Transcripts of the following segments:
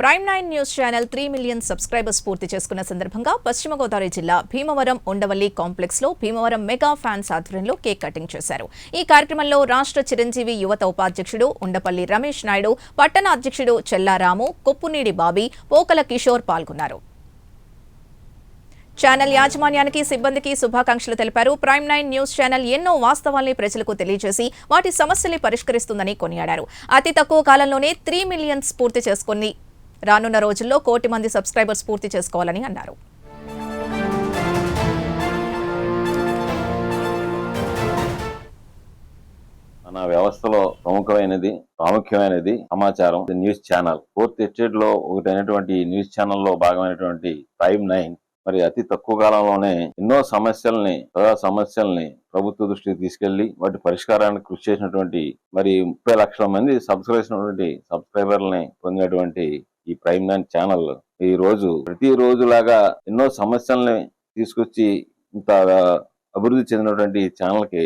Prime 9 news channel 3 million subscribers పూర్తి చేసుకున్న సందర్భంగా పశ్చిమ గోదావరి జిల్లా భీమవరం ఉండవల్లి కాంప్లెక్స్ లో భీమవరం మెగా ఫ్యాన్స్ ఆధ్వర్యంలో కేక్ కటింగ్ చేశారు. ఈ కార్యక్రమంలో రాష్ట్ర చిరంజీవి యువత ఉపాధ్యక్షుడు ఉండపల్లి రమేష్ నాయుడు, పట్టణ అధ్యక్షుడు చెల్లారాము, కొప్పునీడి బాబీ, పోకల కిషోర్ పాల్గొన్నారు. ఛానల్ యాజమాన్యానికి, సిబ్బందికి శుభాకాంక్షలు తెలిపారు. ప్రైమ్ 9 న్యూస్ ఛానల్ ఎన్నో వాస్తవాల్ని ప్రజలకు తెలియజేసి వాటి సమస్యల్ని పరిష్కరిస్తుందని కొనియాడారు. అతి తక్కువ కాలంలోనే 3 మిలియన్స్ పూర్తి చేసుకుని రానున్న రోజుల్లో 1 కోటి మంది సబ్స్క్రైబర్స్ పూర్తి చేసుకోవాలని అన్నారు. మన వ్యవస్థలో ప్రాముఖ్యమైనది సమాచారం న్యూస్ ఛానల్. 4th ఎస్టేట్ లో ఒకటైనటువంటి న్యూస్ ఛానల్లో భాగమైనటువంటి ప్రైమ్ 9 మరి అతి తక్కువ కాలంలోనే ఎన్నో ప్రజా సమస్యల్ని ప్రభుత్వ దృష్టికి తీసుకెళ్లి వాటి పరిష్కారానికి కృషి చేసినటువంటి మరి 30 లక్షల మంది సబ్స్క్రైబర్లని పొందినటువంటి ఈ ప్రైమ్ 9 ఛానల్ ఈ రోజు ప్రతిరోజు లాగా ఎన్నో సమస్యల్ని తీసుకొచ్చి ఇంత అభివృద్ధి చెందినటువంటి ఛానల్ కి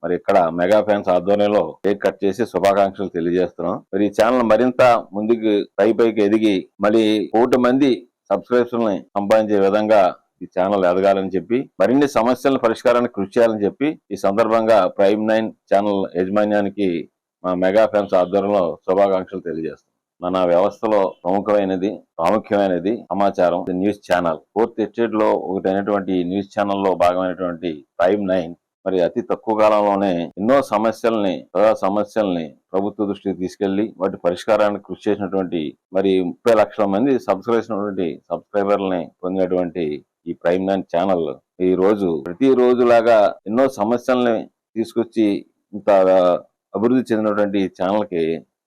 మరి ఇక్కడ మెగా ఫ్యాన్స్ ఆధ్వర్యంలో కేక్ కట్ చేసి శుభాకాంక్షలు తెలియజేస్తున్నాం. మరి ఈ ఛానల్ మరింత ముందుకు పైకి ఎదిగి మళ్ళీ 1 కోటి మంది సబ్స్క్రైబర్స్ ని సంపాదించే విధంగా ఈ ఛానల్ ఎదగాలని చెప్పి మరిన్ని సమస్యల పరిష్కారానికి కృషి చేయాలని చెప్పి ఈ సందర్భంగా ప్రైమ్ 9 ఛానల్ యాజమాన్యానికి మా మెగా ఫ్యాన్స్ ఆధ్వర్యంలో శుభాకాంక్షలు తెలియజేస్తాం. మన వ్యవస్థలో ప్రాముఖ్యమైనది సమాచారం న్యూస్ ఛానల్. 4th ఎస్టేట్ లో ఒకటైనటువంటి న్యూస్ ఛానల్లో భాగమైనటువంటి ప్రైమ్ 9 మరి అతి తక్కువ కాలంలోనే ఎన్నో ప్రజా సమస్యల్ని ప్రభుత్వ దృష్టికి తీసుకెళ్లి వాటి పరిష్కారానికి కృషి చేసినటువంటి మరి 30 లక్షల మంది సబ్స్క్రైబర్లని పొందినటువంటి ఈ ప్రైమ్ 9 ఛానల్ ఈ రోజు ప్రతిరోజు లాగా ఎన్నో సమస్యల్ని తీసుకొచ్చి ఇంత అభివృద్ధి చెందినటువంటి ఈ ఛానల్ కి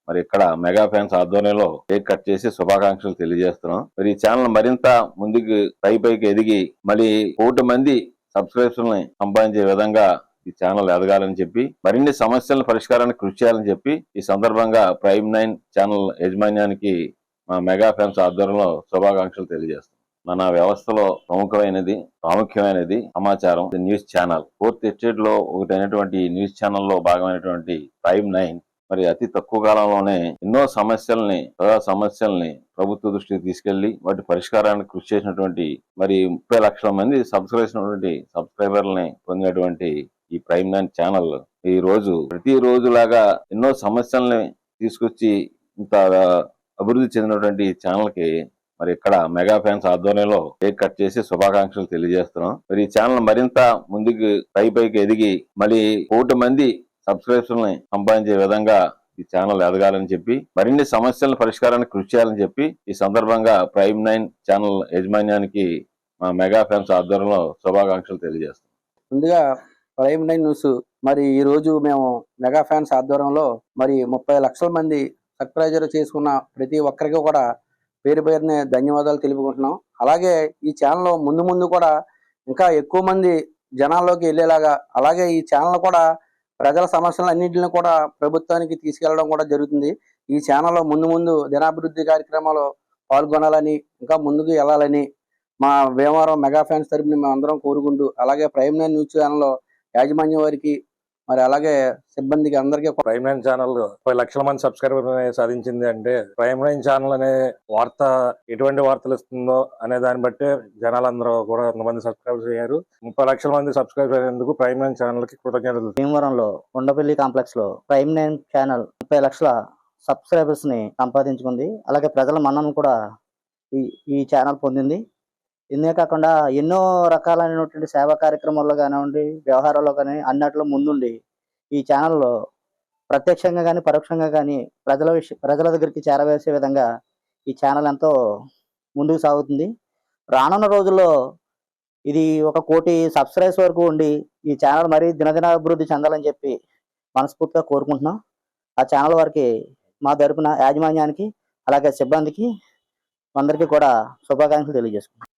మరి ఇక్కడ మెగా ఫ్యాన్స్ ఆధ్వర్యంలో కేక్ కట్ చేసి శుభాకాంక్షలు తెలియజేస్తున్నాం. మరి ఈ ఛానల్ మరింత ముందుకు పైకి ఎదిగి మళ్ళీ 1 కోటి మంది సబ్స్క్రైబర్స్ ని సంపాదించే విధంగా ఈ ఛానల్ ఎదగాలని చెప్పి మరిన్ని సమస్యల పరిష్కారానికి కృషి చేయాలని చెప్పి ఈ సందర్భంగా ప్రైమ్ 9 ఛానల్ యాజమాన్యానికి మా మెగా ఫ్యాన్స్ ఆధ్వర్యంలో శుభాకాంక్షలు తెలియజేస్తాం. మన వ్యవస్థలో ప్రాముఖ్యమైనది సమాచారం న్యూస్ ఛానల్. 4th ఎస్టేట్ లో ఒకటైనటువంటి న్యూస్ ఛానల్లో భాగమైనటువంటి ప్రైమ్ 9 మరి అతి తక్కువ కాలంలోనే ఎన్నో ప్రజా సమస్యల్ని ప్రభుత్వ దృష్టికి తీసుకెళ్లి వాటి పరిష్కారానికి కృషి చేసినటువంటి మరి 30 లక్షల మంది సబ్స్క్రైబర్లని పొందినటువంటి ఈ ప్రైమ్ 9 ఛానల్ ఈ రోజు ప్రతిరోజు లాగా ఎన్నో సమస్యల్ని తీసుకొచ్చి ఇంత అభివృద్ధి చెందినటువంటి ఈ ఛానల్ కి మరి ఇక్కడ మెగా ఫ్యాన్స్ ఆధ్వర్యంలో కేక్ కట్ చేసి శుభాకాంక్షలు తెలియజేస్తున్నాం. మరి ఈ ఛానల్ మరింత ముందుకు పైకి ఎదిగి మళ్ళీ 1 కోటి మంది సబ్స్క్రైబర్స్ ని సంపాదించే విధంగా ఈ ఛానల్ ఎదగాలని చెప్పి మరిన్ని సమస్యల పరిష్కారానికి కృషి చేయాలని చెప్పి ఈ సందర్భంగా ప్రైమ్ 9 ఛానల్ యాజమాన్యానికి మా మెగా ఫ్యాన్స్ ఆధ్వర్యంలో శుభాకాంక్షలు తెలియజేస్తాం. ముందుగా ప్రైమ్ 9 న్యూస్ మరి ఈ రోజు మేము మెగా ఫ్యాన్స్ ఆధ్వర్యంలో మరి 30 లక్షల మంది సబ్స్క్రైబర్ చేసుకున్న ప్రతి ఒక్కరికి కూడా పేరునే ధన్యవాదాలు తెలుపుకుంటున్నాం. అలాగే ఈ ఛానల్ ముందు కూడా ఇంకా ఎక్కువ మంది జనాల్లోకి వెళ్ళేలాగా అలాగే ఈ ఛానల్ కూడా ప్రజల సమస్యలన్నింటినీ కూడా ప్రభుత్వానికి తీసుకెళ్లడం కూడా జరుగుతుంది. ఈ ఛానల్లో ముందు దినాభివృద్ధి కార్యక్రమాలు పాల్గొనాలని ఇంకా ముందుకు వెళ్ళాలని మా భీమవరం మెగా ఫ్యాన్స్ తరపున మేము అందరం కోరుకుంటూ అలాగే ప్రైమ్ 9 న్యూస్ ఛానల్లో యాజమాన్యం వారికి మరి అలాగే సిబ్బందికి అందరికీ ప్రైమ్ 9 ఛానల్ 10 లక్షల మంది సబ్స్క్రైబర్ సాధించింది అంటే ప్రైమ్ 9 ఛానల్ అనే వార్త ఎటువంటి వార్తలు ఇస్తుందో అనే దాన్ని బట్టి జనాలందరూ కూడా కొంతమంది సబ్స్క్రైబర్స్ అయ్యారు. 30 లక్షల మంది సబ్స్క్రైబర్ అయ్యేందుకు ప్రైమ్ 9 ఛానల్ కి కృతజ్ఞతలు. భీమవరంలో ఉండపల్లి కాంప్లెక్స్ లో ప్రైమ్ 9 ఛానల్ 30 లక్షల సబ్స్క్రైబర్స్ ని సంపాదించుకుంది. అలాగే ప్రజల మన్నను కూడా ఈ ఛానల్ పొందింది. ఇందే కాకుండా ఎన్నో రకాలైనటువంటి సేవా కార్యక్రమాల్లో కానివ్వండి, వ్యవహారాల్లో కానీ అన్నట్లో ముందుండి ఈ ఛానల్లో ప్రత్యక్షంగా కానీ పరోక్షంగా కానీ ప్రజల దగ్గరికి చేరవేసే విధంగా ఈ ఛానల్ ఎంతో ముందుకు సాగుతుంది. రానున్న రోజుల్లో ఇది 1 కోటి సబ్స్క్రైబర్స్ వరకు ఉండి ఈ ఛానల్ మరీ దినదినాభివృద్ధి చెందాలని చెప్పి మనస్ఫూర్తిగా కోరుకుంటున్నాం. ఆ ఛానల్ వారికి మా తరపున యాజమాన్యానికి అలాగే సిబ్బందికి అందరికీ కూడా శుభాకాంక్షలు తెలియజేసుకుంటున్నాం.